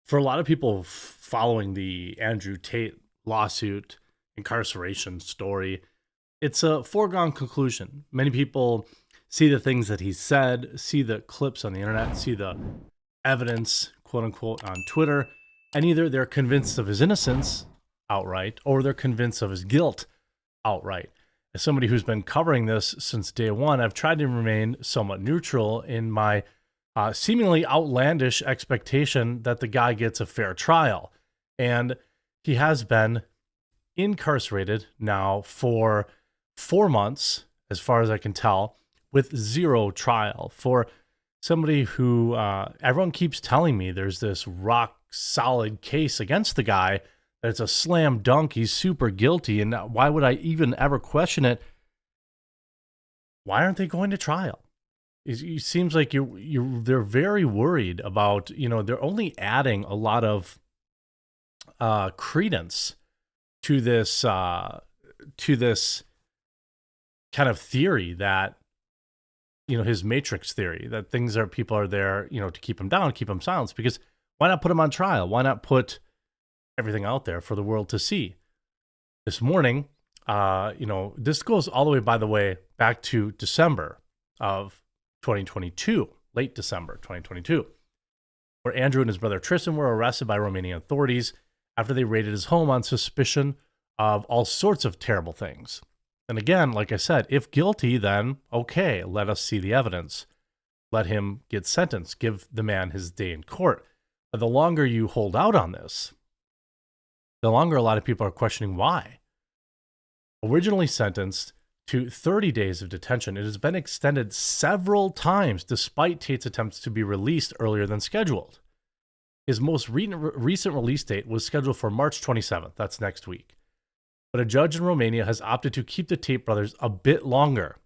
For a lot of people following the Andrew Tate lawsuit incarceration story, it's a foregone conclusion. Many people see the things that he said, see the clips on the internet, see the evidence, quote unquote, on Twitter, and either they're convinced of his innocence outright or they're convinced of his guilt outright. As somebody who's been covering this since day one, I've tried to remain somewhat neutral in my seemingly outlandish expectation that the guy gets a fair trial. And he has been incarcerated now for 4 months, as far as I can tell, with zero trial. For somebody who everyone keeps telling me there's this rock solid case against the guy, that it's a slam dunk, he's super guilty, and why would I even ever question it? Why aren't they going to trial? It seems like they're very worried about, they're only adding a lot of credence to this kind of theory that, his matrix theory, that people are there, to keep him down, keep him silenced. Because why not put him on trial? Why not put everything out there for the world to see? This morning, this goes all the way, by the way, back to December of 2022, late December 2022, where Andrew and his brother Tristan were arrested by Romanian authorities after they raided his home on suspicion of all sorts of terrible things. And again, like I said, if guilty, then okay, let us see the evidence. Let him get sentenced. Give the man his day in court. But the longer you hold out on this, the longer a lot of people are questioning why. Originally sentenced to 30 days of detention, it has been extended several times despite Tate's attempts to be released earlier than scheduled. His most recent release date was scheduled for March 27th. That's next week. But a judge in Romania has opted to keep the Tate brothers a bit longer.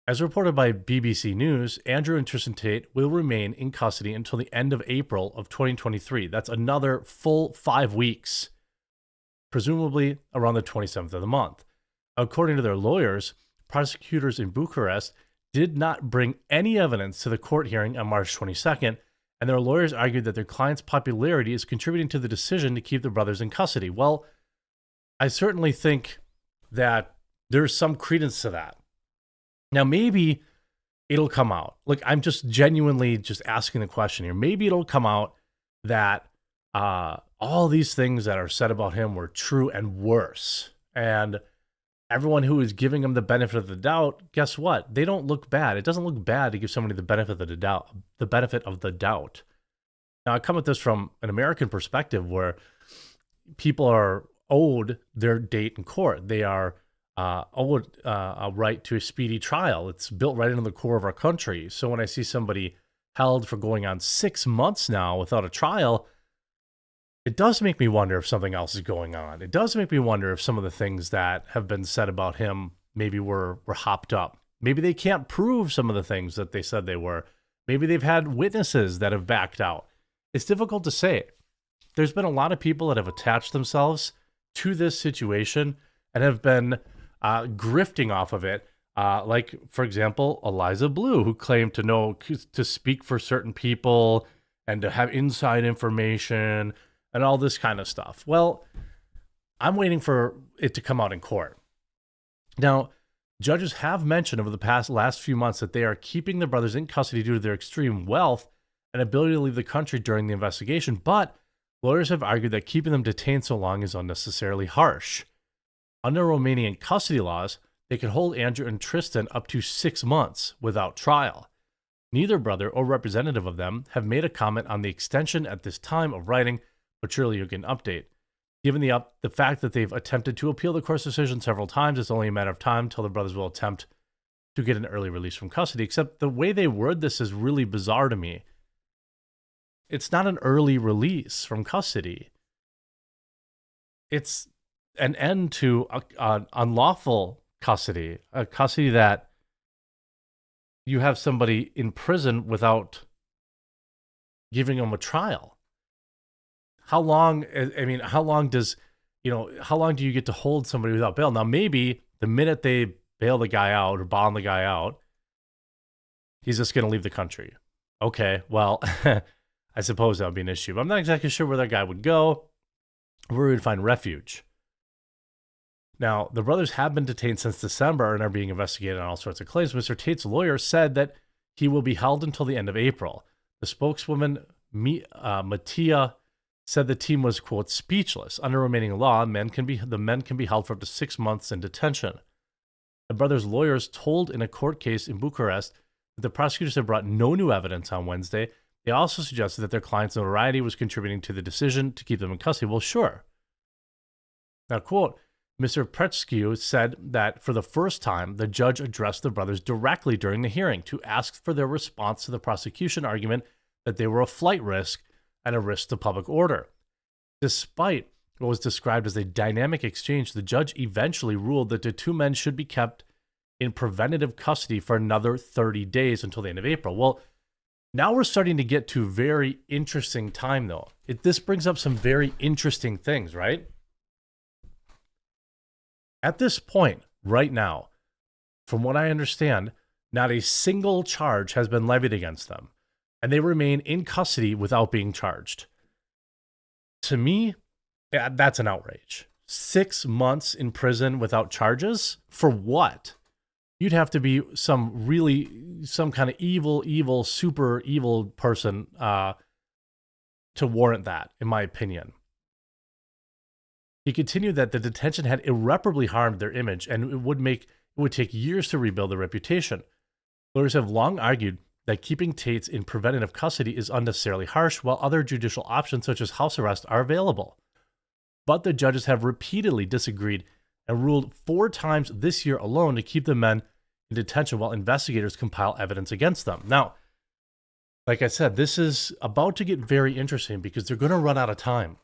As reported by BBC News, Andrew and Tristan Tate will remain in custody until the end of April of 2023. That's another full 5 weeks, presumably around the 27th of the month. According to their lawyers, prosecutors in Bucharest did not bring any evidence to the court hearing on March 22nd, and their lawyers argued that their client's popularity is contributing to the decision to keep the brothers in custody. Well, I certainly think that there's some credence to that. Now, maybe it'll come out. Look, I'm just genuinely just asking the question here. Maybe it'll come out that all these things that are said about him were true and worse. And everyone who is giving him the benefit of the doubt, guess what? They don't look bad. It doesn't look bad to give somebody the benefit of the doubt. The benefit of the doubt. Now, I come at this from an American perspective where people are owed their date in court. They are owed a right to a speedy trial. It's built right into the core of our country. So when I see somebody held for going on 6 months now without a trial, it does make me wonder if something else is going on. It does make me wonder if some of the things that have been said about him maybe were hopped up. Maybe they can't prove some of the things that they said they were. Maybe they've had witnesses that have backed out. It's difficult to say. There's been a lot of people that have attached themselves to this situation and have been grifting off of it. Like, for example, Eliza Blue, who claimed to speak for certain people and to have inside information and all this kind of stuff. Well, I'm waiting for it to come out in court. Now, judges have mentioned over the last few months that they are keeping the brothers in custody due to their extreme wealth and ability to leave the country during the investigation, but lawyers have argued that keeping them detained so long is unnecessarily harsh. Under Romanian custody laws, they can hold Andrew and Tristan up to 6 months without trial. Neither brother or representative of them have made a comment on the extension at this time of writing, but surely you'll get an update. Given the fact that they've attempted to appeal the court's decision several times, it's only a matter of time till the brothers will attempt to get an early release from custody, except the way they word this is really bizarre to me. It's not an early release from custody. It's an end to unlawful custody, a custody that you have somebody in prison without giving them a trial. How long, how long do you get to hold somebody without bail? Now, maybe the minute they bail the guy out or bond the guy out, he's just going to leave the country. Okay, well, I suppose that would be an issue. But I'm not exactly sure where that guy would go, where he would find refuge. Now, the brothers have been detained since December and are being investigated on all sorts of claims. Mr. Tate's lawyer said that he will be held until the end of April. The spokeswoman, Mattia, said the team was, quote, speechless. Under remaining law, the men can be held for up to 6 months in detention. The brothers' lawyers told in a court case in Bucharest that the prosecutors had brought no new evidence on Wednesday. They also suggested that their client's notoriety was contributing to the decision to keep them in custody. Well, sure. Now, quote, Mr. Pretscu said that for the first time, the judge addressed the brothers directly during the hearing to ask for their response to the prosecution argument that they were a flight risk and a risk to public order. Despite what was described as a dynamic exchange, the judge eventually ruled that the two men should be kept in preventative custody for another 30 days until the end of April. Well, now we're starting to get to a very interesting time, though. This brings up some very interesting things, right? At this point, right now, from what I understand, not a single charge has been levied against them, and they remain in custody without being charged. To me, that's an outrage. 6 months in prison without charges? For what? You'd have to be some kind of evil, super evil person to warrant that, in my opinion. He continued that the detention had irreparably harmed their image and it would take years to rebuild their reputation. Lawyers have long argued that keeping Tates in preventative custody is unnecessarily harsh, while other judicial options such as house arrest are available. But the judges have repeatedly disagreed and ruled 4 times this year alone to keep the men in detention while investigators compile evidence against them. Now, like I said, this is about to get very interesting because they're going to run out of time.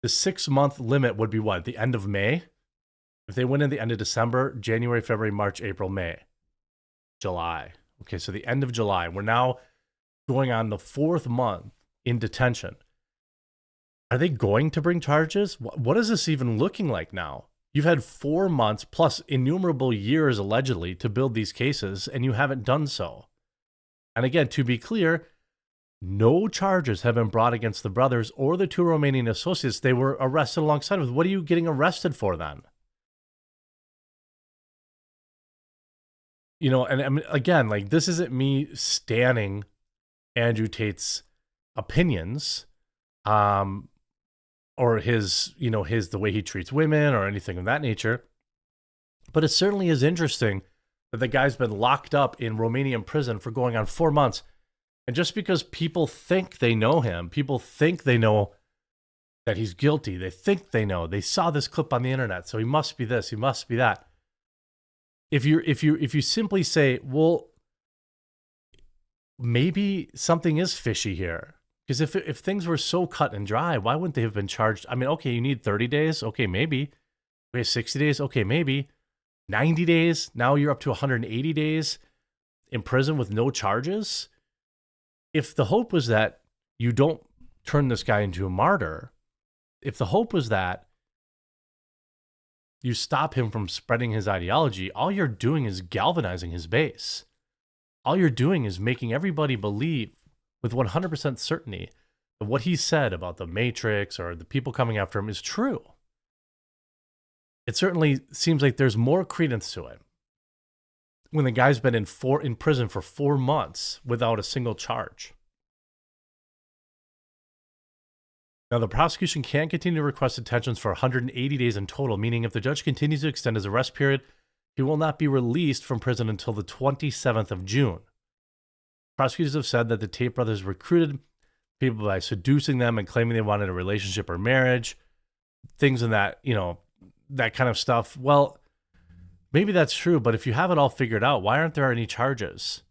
The 6-month limit would be what? The end of May? If they went in the end of December, January, February, March, April, May, July. Okay, so the end of July. We're now going on the 4th month in detention. Are they going to bring charges? What is this even looking like now? You've had 4 months plus innumerable years, allegedly, to build these cases, and you haven't done so. And again, to be clear, no charges have been brought against the brothers or the 2 Romanian associates they were arrested alongside with. What are you getting arrested for then? You know, and I mean, again, like, this isn't me standing Andrew Tate's opinions, or his the way he treats women or anything of that nature. But it certainly is interesting that the guy's been locked up in Romanian prison for going on 4 months. And just because people think they know him, people think they know that he's guilty, they think they know, they saw this clip on the internet, so he must be this, he must be that. If you simply say, well, maybe something is fishy here. Because if things were so cut and dry, why wouldn't they have been charged? I mean, okay, you need 30 days. Okay, maybe. Okay, 60 days. Okay, maybe. 90 days. Now you're up to 180 days in prison with no charges. If the hope was that you don't turn this guy into a martyr, if the hope was that you stop him from spreading his ideology, all you're doing is galvanizing his base. All you're doing is making everybody believe with 100% certainty that what he said about the Matrix or the people coming after him is true. It certainly seems like there's more credence to it when the guy's been in prison for 4 months without a single charge. Now, the prosecution can continue to request detentions for 180 days in total, meaning if the judge continues to extend his arrest period, he will not be released from prison until the 27th of June. Prosecutors have said that the Tate brothers recruited people by seducing them and claiming they wanted a relationship or marriage, things in that, that kind of stuff. Well, maybe that's true, but if you have it all figured out, why aren't there any charges?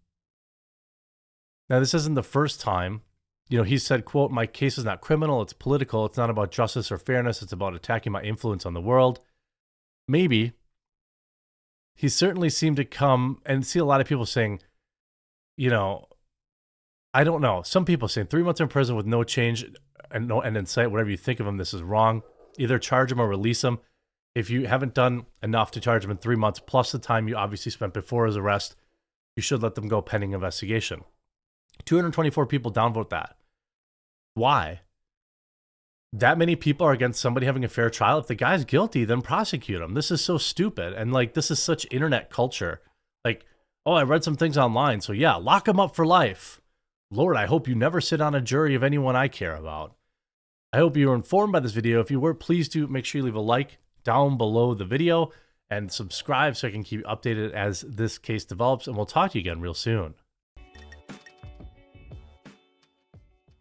Now, this isn't the first time. He said, quote, "My case is not criminal, it's political. It's not about justice or fairness. It's about attacking my influence on the world." Maybe. He certainly seemed to come and see a lot of people saying, I don't know. Some people saying 3 months in prison with no change and no end in sight, whatever you think of him, this is wrong. Either charge him or release him. If you haven't done enough to charge him in 3 months, plus the time you obviously spent before his arrest, you should let them go pending investigation. 224 people downvote that. Why? That many people are against somebody having a fair trial. If the guy's guilty, then prosecute him. This is so stupid. And like, this is such internet culture. Like, oh, I read some things online, so yeah, lock him up for life. Lord, I hope you never sit on a jury of anyone I care about. I hope you were informed by this video. If you were, please do make sure you leave a like down below the video and subscribe so I can keep you updated as this case develops. And we'll talk to you again real soon.